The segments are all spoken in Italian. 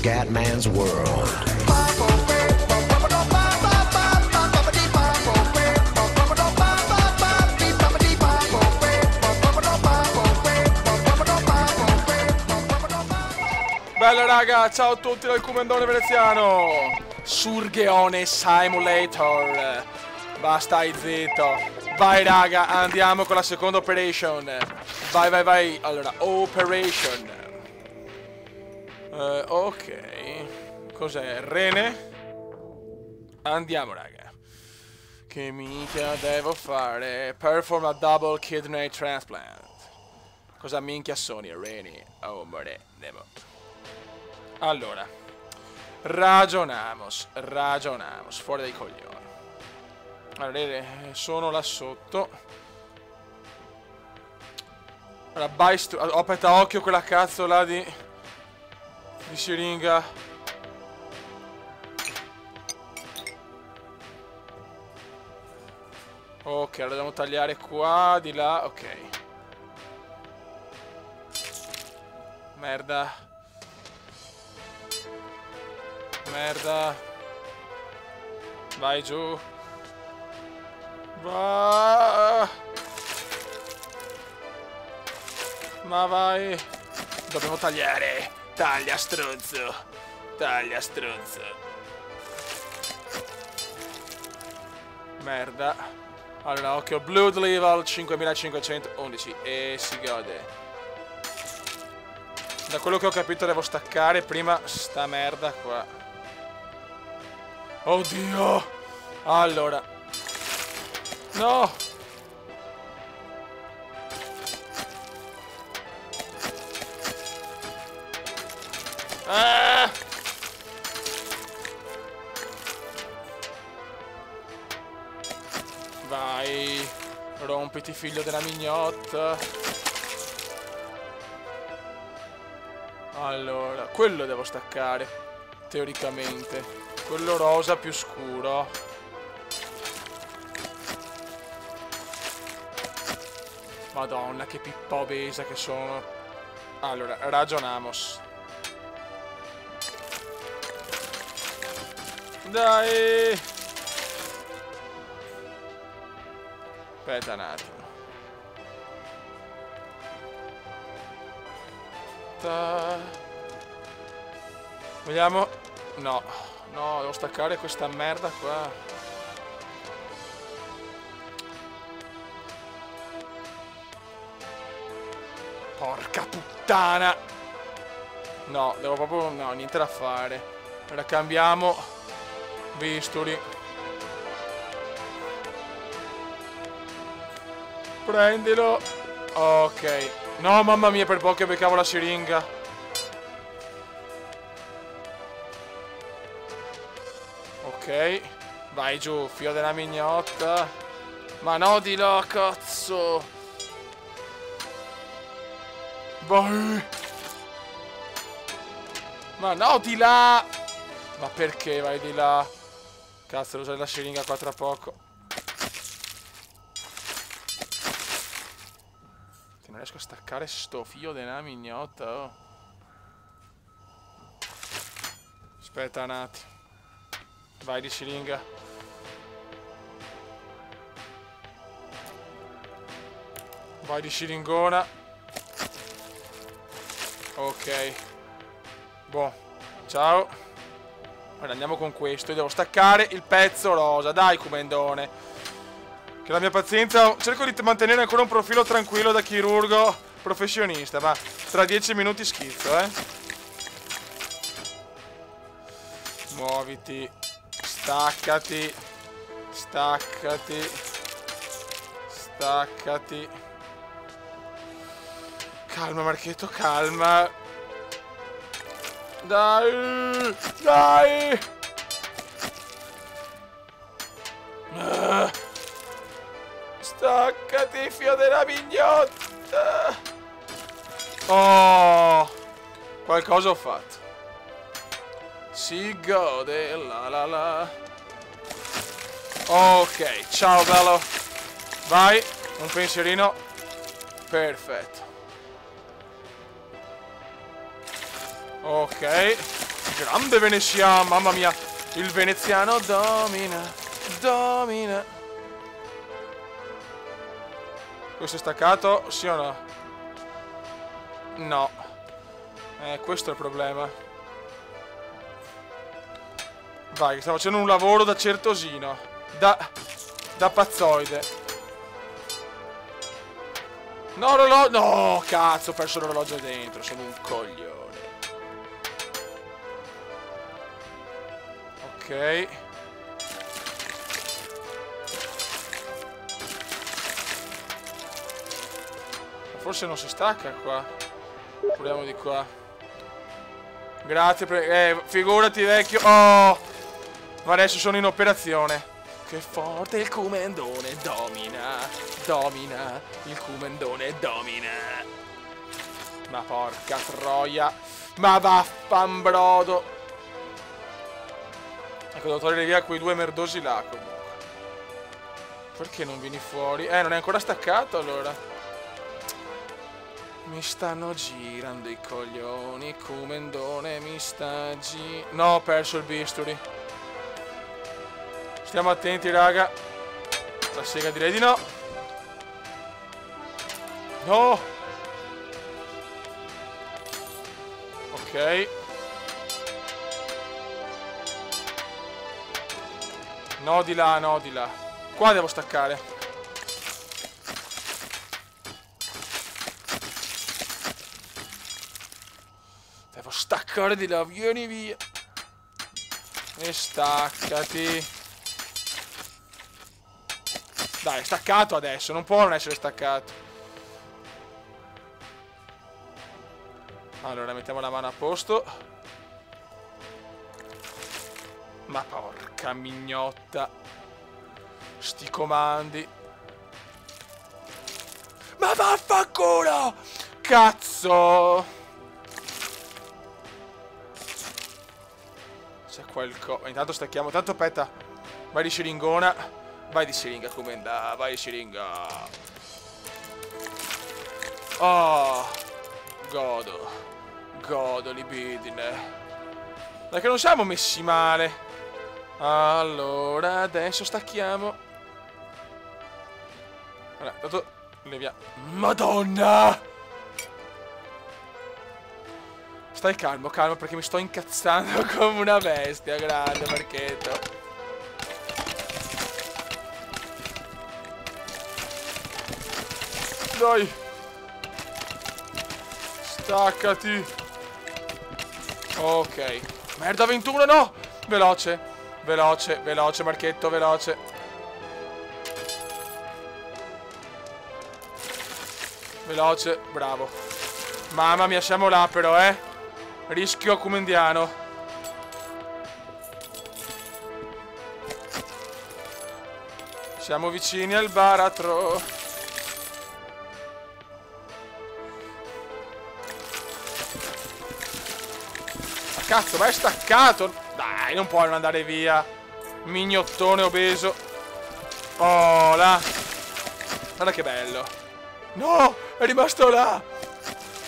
Scatman's world. Bella raga, ciao a tutti dal Comandone Veneziano. Surgeone Simulator. Basta, stai zitto. Vai raga, andiamo con la seconda operation. Vai, vai, vai. Allora, operation. Ok. Cos'è? Rene? Andiamo raga. Che minchia devo fare? Perform a double kidney transplant. Cosa minchia sono, Rene? Oh, more, devo. Allora, ragionamos, fuori dai coglioni. Allora, sono là sotto. Allora, aspetta, occhio quella cazzo là di siringa. Ok, allora dobbiamo tagliare qua, di là, ok. Merda. Merda. Vai giù. Va. Ma vai. Dobbiamo tagliare. Taglia stronzo. Taglia stronzo. Merda. Allora, occhio. Blood level 5511. E si gode. Da quello che ho capito devo staccare prima sta merda qua. Oddio! Allora. No! Ah! Vai! Rompiti, figlio della mignotta! Allora, quello devo staccare, teoricamente. Quello rosa più scuro. Madonna, che pippa obesa che sono. Allora, ragionamos. Dai! Aspetta un attimo. Vediamo. No, no, devo staccare questa merda qua. Porca puttana. No, devo proprio. No, niente da fare. Ora cambiamo bisturi. Prendilo. Ok. No, mamma mia, per poco beccavo la siringa. Ok. Vai giù, figlio della mignotta. Ma no, di là, cazzo. Vai. Ma no, di là. Ma perché vai di là? Cazzo, devo usare la siringa qua tra poco. Non riesco a staccare sto figlio della mignotta, oh. Aspetta un attimo. Vai di siringa. Vai di siringona. Ok. Boh. Ciao. Ora andiamo con questo. Io devo staccare il pezzo rosa. Dai, Comandone. Che la mia pazienza. Cerco di mantenere ancora un profilo tranquillo da chirurgo professionista. Ma tra 10 minuti schizzo, Muoviti. Staccati. Staccati. Staccati. Calma, Marchetto, calma. Dai. Dai. Staccati, figlio della mignotta. Oh. Qualcosa ho fatto. Si gode, la la la. Ok, ciao bello. Vai, un pensierino. Perfetto. Ok. Grande veneziano, mamma mia. Il veneziano domina. Domina. Questo è staccato, sì o no? No. Questo è il problema. Vai, che sta facendo un lavoro da certosino. Da pazzoide. No, orologio. No, cazzo, ho perso l'orologio dentro. Sono un coglione. Ok. Forse non si stacca qua. Proviamo di qua. Grazie, figurati vecchio. Oh! Ma adesso sono in operazione. Che forte il Kumendone domina. Domina. Il Kumendone domina. Ma porca troia. Ma vaffanbrodo. Ecco, devo togliere via quei due merdosi là comunque. Perché non vieni fuori? Non è ancora staccato allora. Mi stanno girando i coglioni, Kumendone mi sta No, ho perso il bisturi. Stiamo attenti, raga. La sega direi di no. No! Ok. No di là, no di là. Qua devo staccare. Devo staccare di là, vieni via. E staccati. Dai, è staccato adesso, non può non essere staccato. Allora, mettiamo la mano a posto. Ma porca mignotta. Sti comandi. Ma vaffanculo! Cazzo! C'è qualcosa. Intanto stacchiamo. Tanto aspetta. Vai di siringona. Vai di siringa, Kumenda. Vai di siringa. Oh. Godo. Godo libidine. Dai che non siamo messi male. Allora, adesso stacchiamo. Allora, tanto leviamo. Madonna! Stai calmo, calmo, perché mi sto incazzando come una bestia. Grande, Marchetto. Dai. Staccati. Ok. Merda, 21, no! Veloce. Veloce, veloce, Marchetto, veloce. Veloce, bravo. Mamma mia, siamo là però, Rischio kumendiano. Siamo vicini al baratro. Ma cazzo, ma è staccato. Dai, non puoi non andare via. Mignottone obeso. Oh, là. Guarda che bello. No, è rimasto là.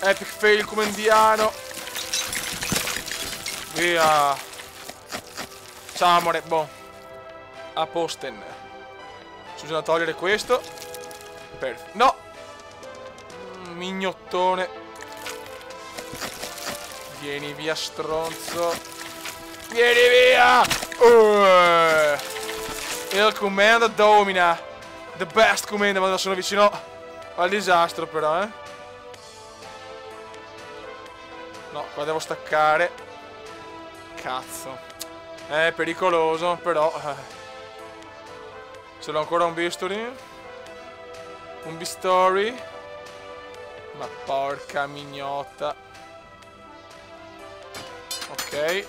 Epic fail kumendiano. Via. Ciao amore, boh. A posten. Bisogna togliere questo. Perfetto. No. Mignottone. Vieni via, stronzo. Vieni via. Il comando domina. The best comando. Ma sono vicino al disastro però, No, qua devo staccare. Cazzo. È pericoloso, però. Ce l'ho ancora un bisturi? Un bisturi? Ma porca mignotta. Ok.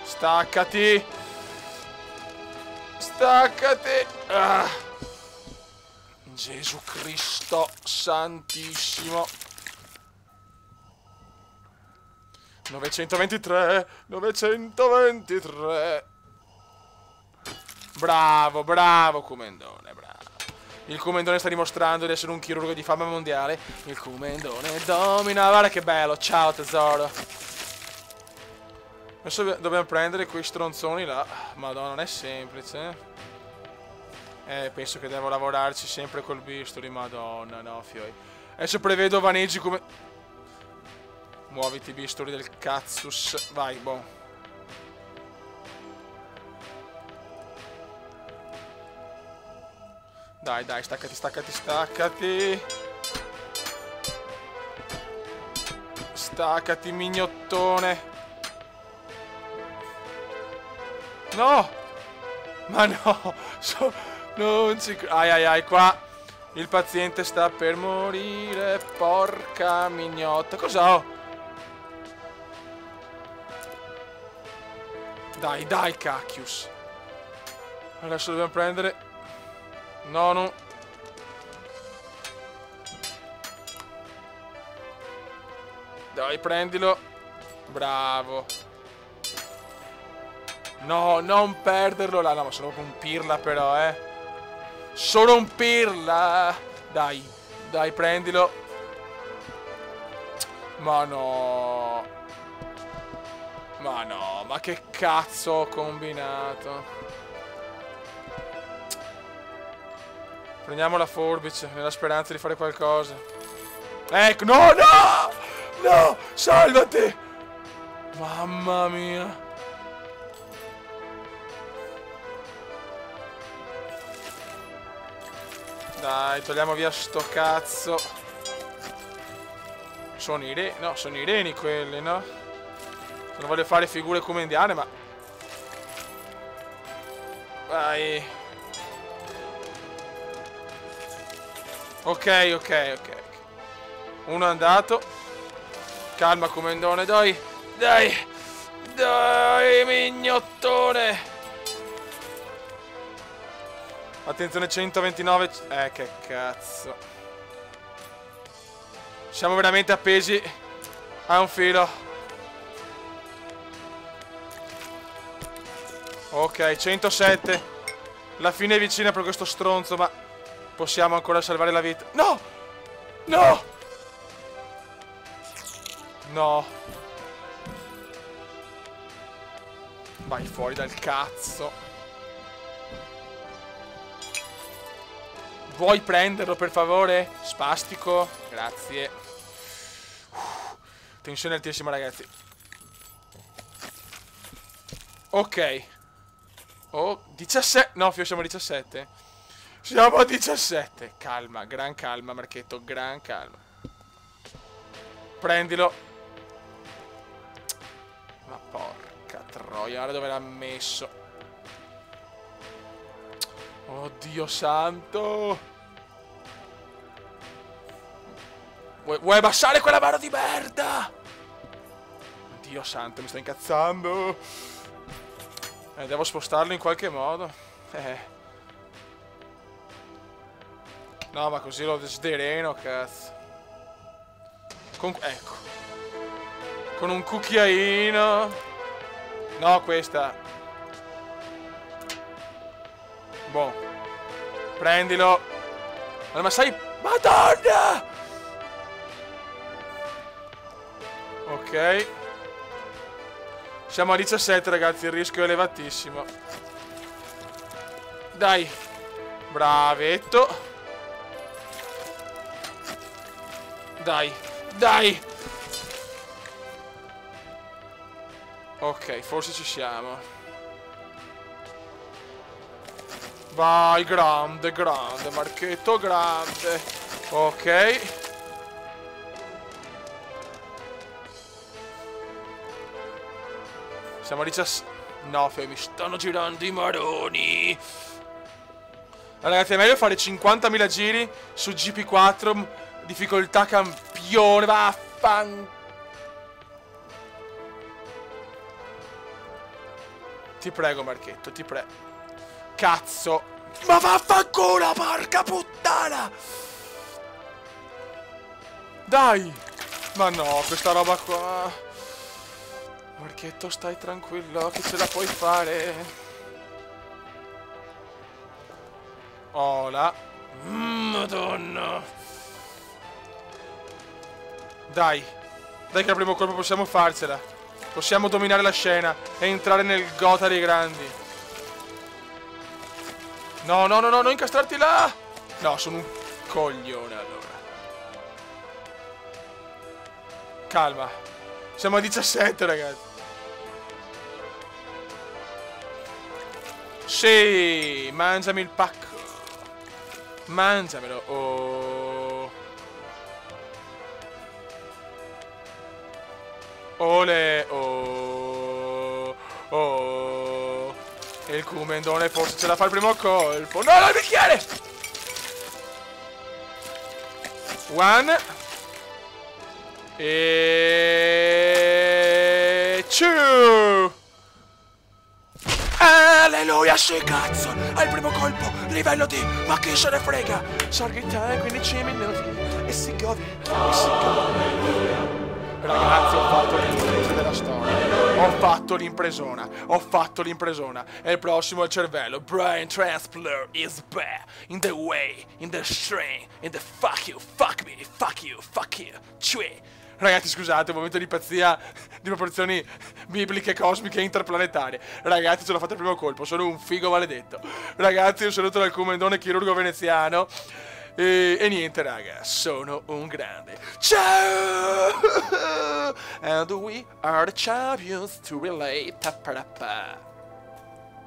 Staccati. Staccati. Gesù Cristo santissimo. 923. 923. Bravo, bravo Kumendone, bravo. Il Comendone sta dimostrando di essere un chirurgo di fama mondiale. Il Comendone domina. Guarda che bello. Ciao tesoro. Adesso dobbiamo prendere quei stronzoni là. Madonna, non è semplice. Penso che devo lavorarci sempre col bisturi. Madonna, no, fioi. Adesso prevedo vaneggi come... Muoviti, bisturi del cazzus. Vai, boh. Dai, dai, staccati, staccati, staccati. Staccati, mignottone. No! Ma no! Non ci... Ai ai ai, qua il paziente sta per morire. Porca mignotta. Cosa ho? Dai, dai, cacchius. Adesso dobbiamo prendere... No, no. Dai, prendilo. Bravo. No, non perderlo là. No, ma sono proprio un pirla però, Sono un pirla. Dai, dai, prendilo. Ma no. Ma no, ma che cazzo ho combinato? Prendiamo la forbice, nella speranza di fare qualcosa. Ecco, no, no! No, salvati! Mamma mia. Dai, togliamo via sto cazzo. Sono i reni, no, sono i reni quelli, no? Non voglio fare figure come indiane, ma... Vai. Ok, ok, ok. Uno è andato. Calma, Comendone, dai. Dai. Dai, mignottone. Attenzione, 129. Che cazzo. Siamo veramente appesi a un filo. Ok, 107. La fine è vicina per questo stronzo, ma possiamo ancora salvare la vita. No! No! No. Vai fuori dal cazzo. Vuoi prenderlo per favore? Spastico. Grazie. Tensione altissima, ragazzi. Ok. Oh, 17. No, siamo a 17. Siamo a 17. Calma, gran calma, Marchetto, gran calma. Prendilo. Ma porca troia, ora dove l'ha messo? Oddio santo. Vuoi abbassare quella mano di merda? Dio santo, mi sto incazzando. Devo spostarlo in qualche modo. No, ma così lo sdereno, cazzo. Ecco. Con un cucchiaino. No, questa. Boh. Prendilo. Ma sai... Madonna! Ok. Siamo a 17, ragazzi, il rischio è elevatissimo. Dai. Bravetto. Dai. Dai. Ok, forse ci siamo. Vai, grande, grande, Marchetto, grande. Ok. Siamo a 17. No, mi stanno girando i maroni. Ragazzi, è meglio fare 50.000 giri su GP4. Difficoltà campione. Vaffan. Ti prego, Marchetto, ti prego. Cazzo. Ma vaffanculo, porca puttana. Dai. Ma no, questa roba qua. Marchetto, stai tranquillo, che ce la puoi fare. Oh là. Madonna. Dai che al primo colpo possiamo farcela. Possiamo dominare la scena e entrare nel Gotha dei grandi. No, non incastrarti là. No, sono un coglione allora. Calma. Siamo a 17, ragazzi. Sì, mangiami il pacco. Mangiamelo. Oh. Ole. Oh. Oh. E il Kumendone forse ce la fa il primo colpo. No, il bicchiere. One. E... Two. Alleluia, sì, cazzo! Al primo colpo, livello D, ma chi se ne frega? Target time, 15 minuti, e si gode, Ragazzi, ho fatto l'impresa della storia. Ho fatto l'impresona. E il prossimo è il cervello. Brain transplant is back. In the way, in the strain, in the fuck you, fuck me, fuck you, cioè. Ragazzi, scusate, un momento di pazzia di proporzioni bibliche, cosmiche e interplanetarie. Ragazzi, ce l'ho fatta al primo colpo, sono un figo maledetto. Ragazzi, un saluto dal Kumendone chirurgo veneziano. E niente, raga, sono un grande. Ciao! And we are the champions to relate.